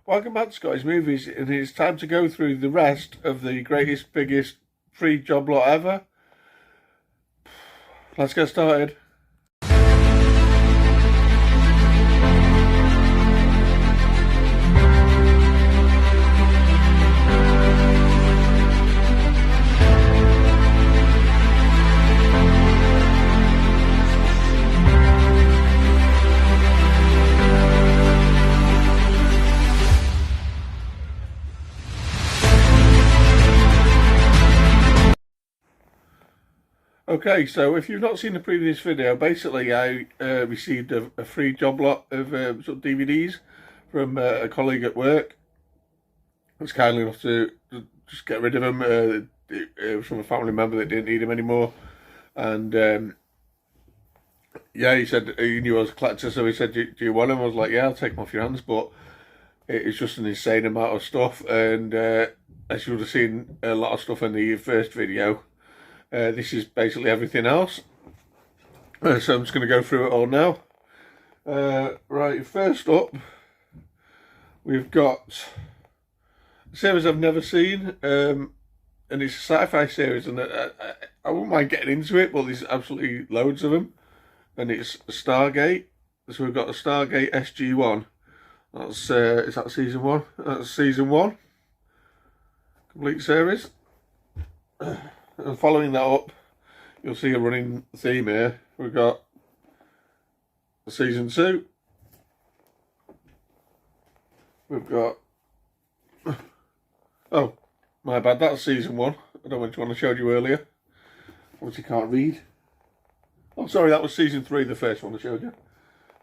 Welcome back to Scottish Movies, and it's time to go through the rest of the greatest, biggest free job lot ever. Let's get started. Okay, so if you've not seen the previous video, basically I received a free job lot of sort of DVDs from a colleague at work. I was kind enough to just get rid of them. It was from a family member that didn't need them anymore. And yeah, he said he knew I was a collector, so he said, do you want them? I was like, yeah, I'll take them off your hands, but it's just an insane amount of stuff. And as you would have seen a lot of stuff in the first video, this is basically everything else. So I'm just going to go through it all now. Right, first up, we've got a series I've never seen, and it's a sci-fi series, and I wouldn't mind getting into it, but there's absolutely loads of them, and it's Stargate. So we've got the Stargate SG-1. That's is that season 1? That's season 1. Complete series. And following that up, you'll see a running theme here. We've got season 2. We've got, oh, my bad, that's season 1. I don't know which one I showed you earlier. Obviously can't read. Oh, sorry, that was season 3, the first one I showed you.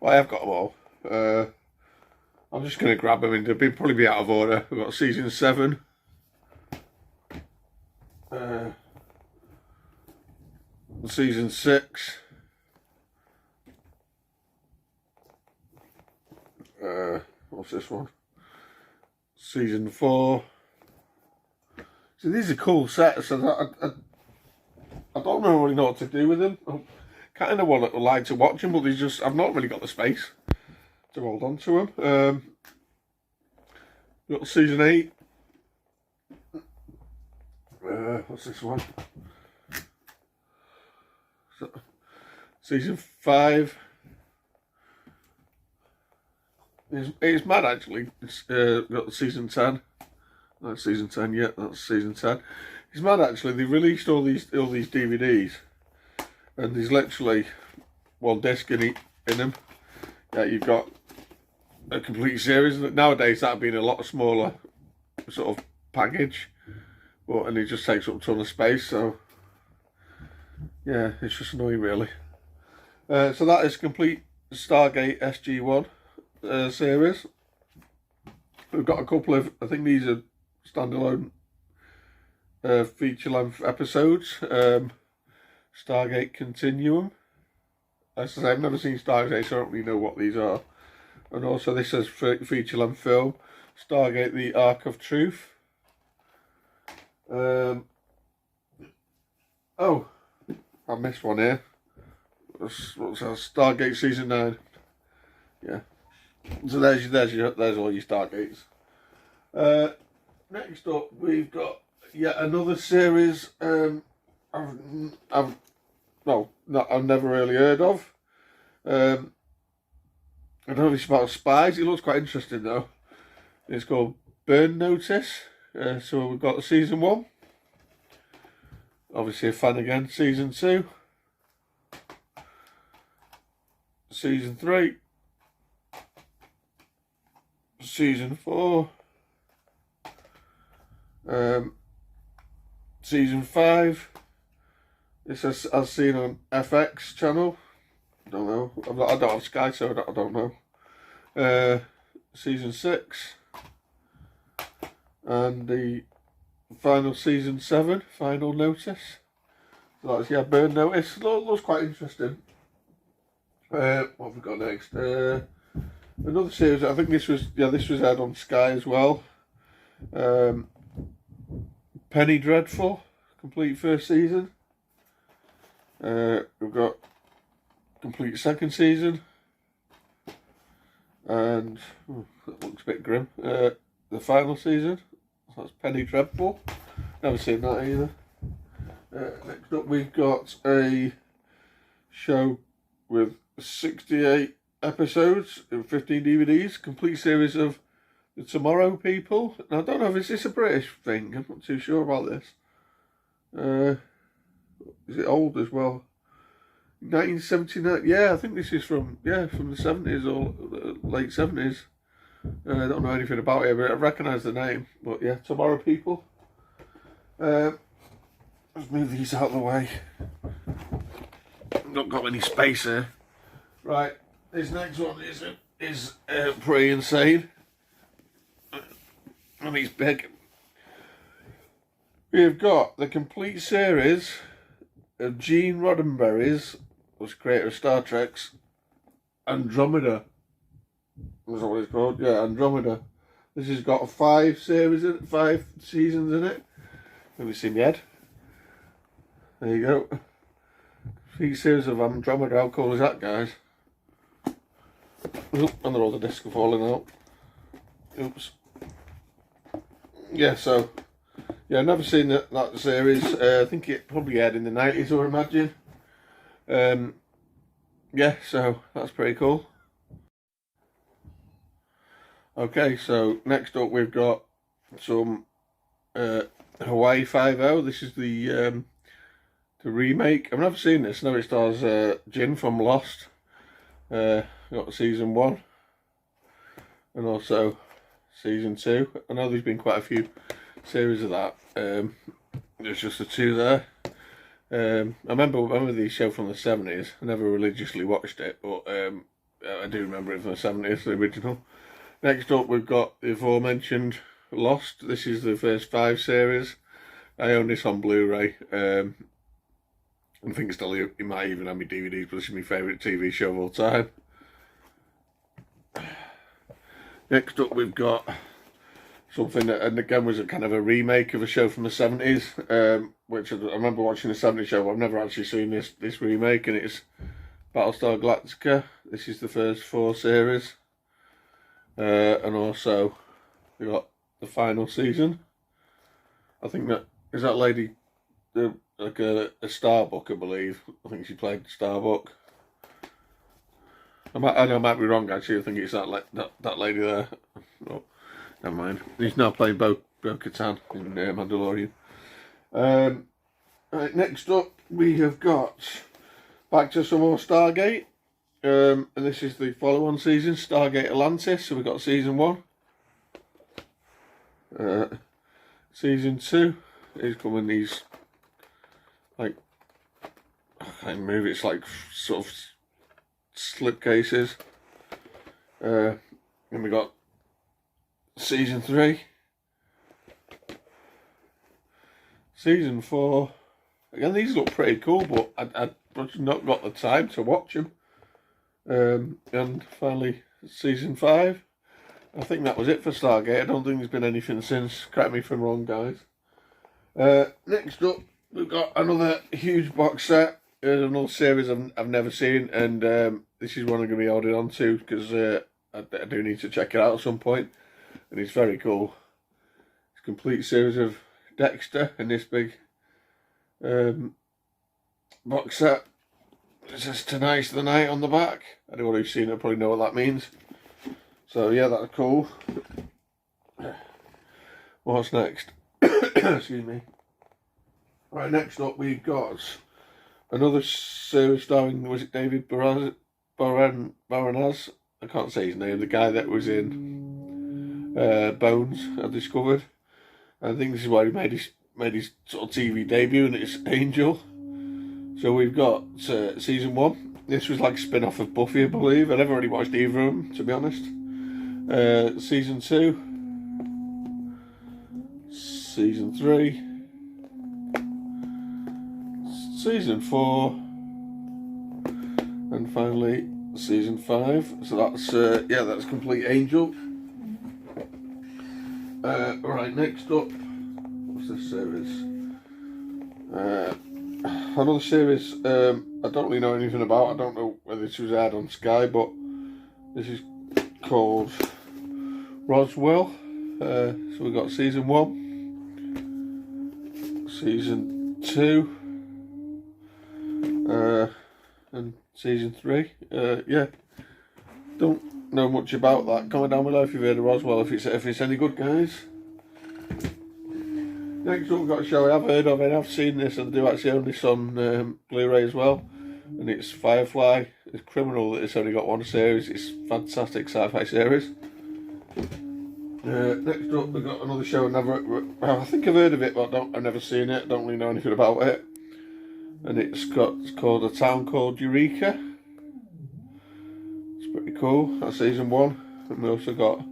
Well, I have got them all. I'm just going to grab them and they'll probably be out of order. We've got season 7. Season 6. What's this one? Season 4. So these are cool sets. I don't really know what to do with them. I kind of would like to watch them, but there's just I've not really got the space to hold on to them. We've got season 8. What's this one? Season 5. It's mad actually. It's got season 10. That's season 10. Yeah, that's season 10. It's mad actually. They released all these DVDs, and there's literally one disc in them. Yeah, you've got a complete series. Nowadays that'd be in a lot smaller sort of package, and it just takes up a ton of space. So yeah, it's just annoying really. So that is complete Stargate SG-1 series. We've got a couple of, I think these are standalone feature-length episodes. Stargate Continuum. As I say, I've never seen Stargate, so I don't really know what these are. And also this is feature-length film, Stargate The Ark of Truth. Oh, I missed one here. What's that? Stargate season 9. Yeah. So there's all your Stargates. Next up, we've got yet another series. I've never really heard of. I don't know if it's about spies. It looks quite interesting though. It's called Burn Notice. So we've got season 1. Obviously a fan again. Season 2. Season 3. Season 4. Season 5. This is as seen on FX channel. Don't know. I don't have Sky, so I don't know. Season 6. And the final season 7, Final Notice. So that's, yeah, Burn Notice. Looks quite interesting. What have we got next? Another series. I think this was aired on Sky as well. Penny Dreadful, complete first season. We've got complete second season. And that looks a bit grim. The final season, that's Penny Dreadful. Never seen that either. Next up, we've got a show with 68 episodes and 15 DVDs, complete series of The Tomorrow People. Now, I don't know if this a British thing. I'm not too sure about this. Is it old as well? 1979. Yeah, I think this is from the 70s or late 70s. I don't know anything about it, but I recognise the name. But yeah, Tomorrow People. Let's move these out of the way. Not got any space here. Right, this next one is pretty insane. And he's big. We've got the complete series of Gene Roddenberry's, was creator of Star Trek's Andromeda. Is that what it's called? Yeah, Andromeda. This has got 5 seasons in it. Let me see my head. There you go. 3 series of Andromeda. How cool is that, guys? Oop, and all the discs are falling out. Oops. Yeah, so yeah, I've never seen that series. I think it probably aired in the 90s, I would imagine. Yeah, so that's pretty cool. Okay, so next up we've got some Hawaii Five-O. This is the remake. I've never seen this. No, it stars Jin from Lost. Got season 1 and also season 2. I know there's been quite a few series of that. There's just the 2 there. I remember the show from the 70s. I never religiously watched it, but I do remember it from the 70s, the original. Next up, we've got the aforementioned Lost. This is the first 5 series. I own this on Blu-ray. I think still it might even have my DVDs, but this is my favourite TV show of all time. Next up, we've got something that, and again, was a kind of a remake of a show from the 70s, which I remember watching the 70s show, but I've never actually seen this remake, and it's Battlestar Galactica. This is the first 4 series. And also, we got the final season. I think that is that lady, like a Starbuck, I believe. I think she played Starbuck. I might be wrong actually. I think it's that lady there. Oh, never mind. He's now playing Bo-Katan in Mandalorian. Right, next up we have got back to some more Stargate. And this is the follow-on season, Stargate Atlantis. So we've got season 1. Season 2 is coming. These, like, I can't move. It's like sort of slipcases. And we got season 3. Season 4. Again, these look pretty cool, but I've not got the time to watch them. And finally, season 5. I think that was it for Stargate. I don't think there's been anything since. Correct me if I'm wrong, guys. Next up, we've got another huge box set. Another series I've never seen, and this is one I'm going to be holding on to because I do need to check it out at some point. And it's very cool. It's a complete series of Dexter in this big box set. It says Tonight's the Night on the back. Anyone who's seen it probably know what that means. So yeah, that's cool. What's next? Excuse me. Right, next up we've got another series starring, was it David Boreanaz? I can't say his name. The guy that was in Bones, I discovered. I think this is where he made his sort of TV debut, and it's Angel. So we've got season 1. This was like a spin-off of Buffy, I believe. I never really watched either of them, to be honest. Season 2. Season 3. Season 4. And finally, season 5. So that's, that's Complete Angel. Right, next up, what's this series? Another series I don't really know anything about. I don't know whether this was aired on Sky, but this is called Roswell. So we've got season 1, season 2, and season 3. Yeah, don't know much about that. Comment down below if you've heard of Roswell, if it's any good, guys. Next up, we've got a show I have heard of and I've seen this, and I do actually own this on Blu-ray as well. And it's Firefly. It's criminal that it's only got 1 series. It's a fantastic sci-fi series. Next up, we've got another show I think I've heard of it, but I've never seen it. I don't really know anything about it. And it's called A Town Called Eureka. It's pretty cool. That's season 1. And we also got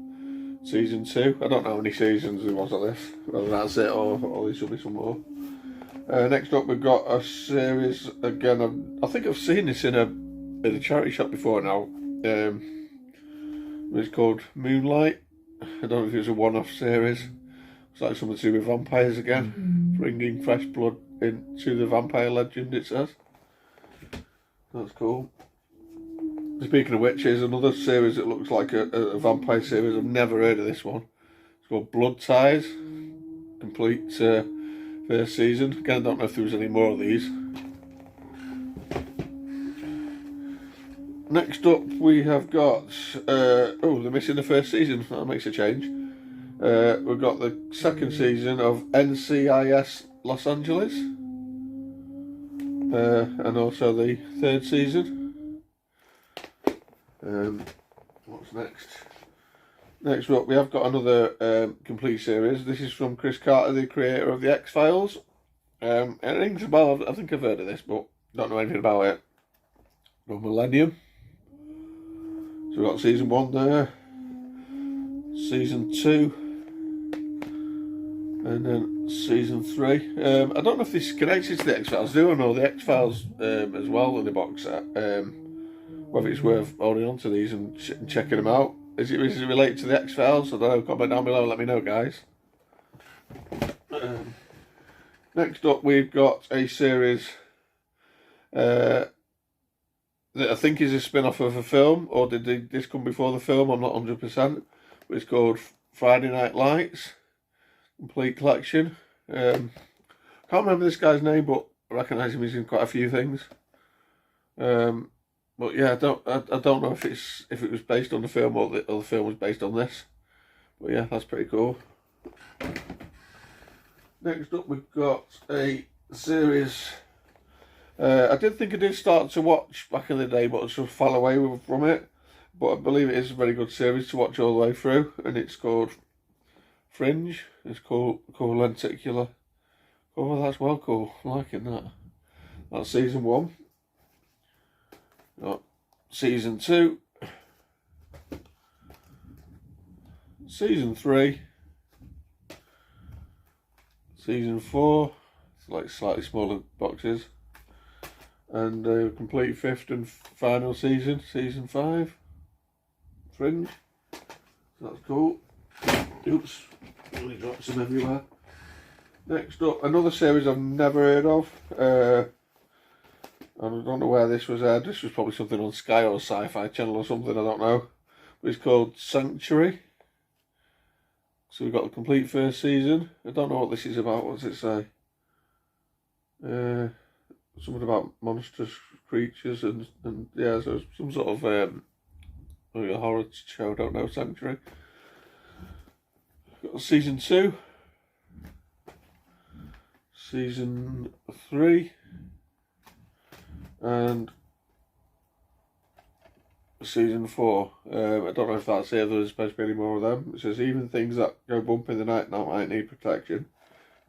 season 2. I don't know how many seasons there was of this, whether that's it or there should be some more. Next up, we've got a series again. I think I've seen this in a charity shop before now. It's called Moonlight. I don't know if it was a one-off series. It's like something to do with vampires again, bringing fresh blood into the vampire legend, it says. That's cool. Speaking of which, here's another series that looks like a vampire series. I've never heard of this one. It's called Blood Ties. Complete first season. Again, I don't know if there was any more of these. Next up, we have got... they're missing the first season. That makes a change. We've got the second season of NCIS Los Angeles. And also the third season. What's next? Next up, we have got another complete series. This is from Chris Carter, the creator of the X-Files. And it rings a bell. I think I've heard of this, but don't know anything about it. From Millennium. So we've got season 1 there, season 2, and then season 3. I don't know if this is connected to the X-Files. Do I know the X-Files as well in the box set? Whether it's worth holding on to these and checking them out. Is it related to the X-Files? I don't know. Comment down below and let me know, guys. Next up, we've got a series that I think is a spin-off of a film, or did this come before the film? I'm not 100%. But it's called Friday Night Lights. Complete collection. Can't remember this guy's name, but I recognise him. He's in quite a few things. But yeah, I don't know if it was based on the film or the film was based on this. But yeah, that's pretty cool. Next up, we've got a series. I did think I did start to watch back in the day, but I sort of fell away from it. But I believe it is a very good series to watch all the way through, and it's called Fringe. It's called Lenticular. Oh, that's well cool. I'm liking that. That's season 1. Got season 2, season 3, season 4. It's like slightly smaller boxes, and complete 5th and final season, season 5. Fringe. So that's cool. Oops, only dropped some everywhere. Next up, another series I've never heard of. I don't know where this was aired. This was probably something on Sky or Sci-Fi Channel or something, I don't know. But it's called Sanctuary. So we've got the complete first season. I don't know what this is about. What does it say? Something about monstrous creatures and yeah, so some sort of a horror show, I don't know, Sanctuary. Got season 2. Season 3. And season 4. I don't know if that's it. There's supposed to be any more of them. It says even things that go bump in the night now might need protection.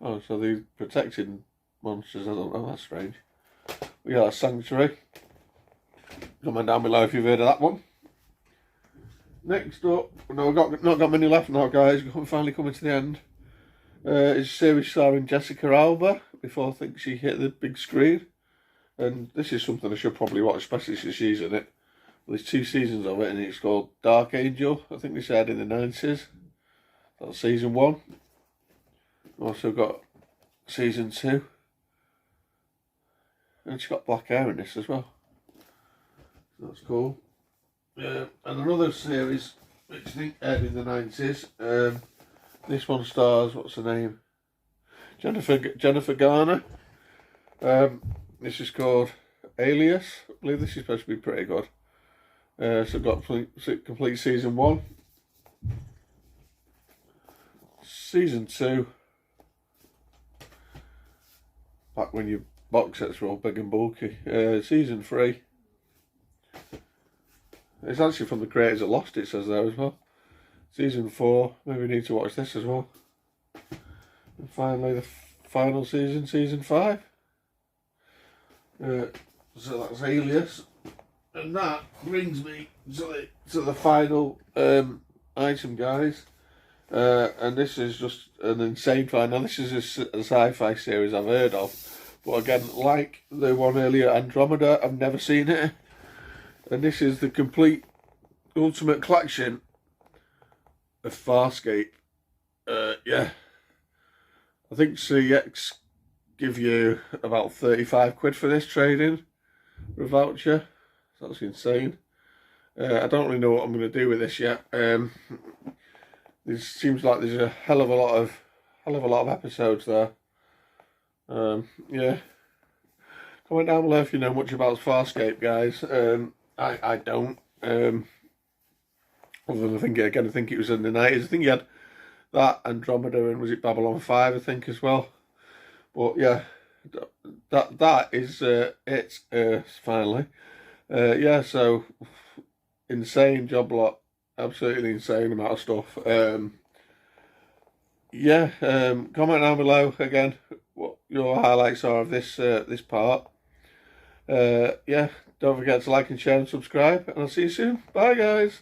Oh, so they're protecting monsters. I don't know. That's strange. We got a Sanctuary. Comment down below if you've heard of that one. Next up, no, I've not got many left now, guys. I'm finally coming to the end. It's a series starring Jessica Alba. Before I think she hit the big screen. And this is something I should probably watch, especially since she's in it. There's 2 seasons of it, and it's called Dark Angel. I think they said in the 90s. That's season 1. Also got season 2. And she's got black hair in this as well. That's cool. And another series which I think aired in the 90s. This one stars, what's her name? Jennifer Garner. This is called Alias. I believe this is supposed to be pretty good. So I've got complete season 1. Season 2. Back when your box sets were all big and bulky. Season 3. It's actually from the creators of Lost, it says there as well. Season 4. Maybe we need to watch this as well. And finally the final season, season 5. So that's Alias. And that brings me to the final item, guys. And this is just an insane find. Now this is a sci-fi series I've heard of. But again, like the one earlier, Andromeda, I've never seen it. And this is the complete ultimate collection of Farscape. Yeah. I think CX give you about 35 quid for this trading for a voucher. So that's insane. I don't really know what I'm going to do with this yet. There seems like there's a hell of a lot of episodes there. Yeah. Comment down below if you know much about Farscape, guys. I don't. Other than I think it was in the 90s. I think you had that, Andromeda, and was it Babylon 5, I think, as well. But yeah, that is it finally. Yeah, so insane Joblot, absolutely insane amount of stuff. Yeah, comment down below again what your highlights are of this part. Yeah, don't forget to like and share and subscribe, and I'll see you soon. Bye, guys.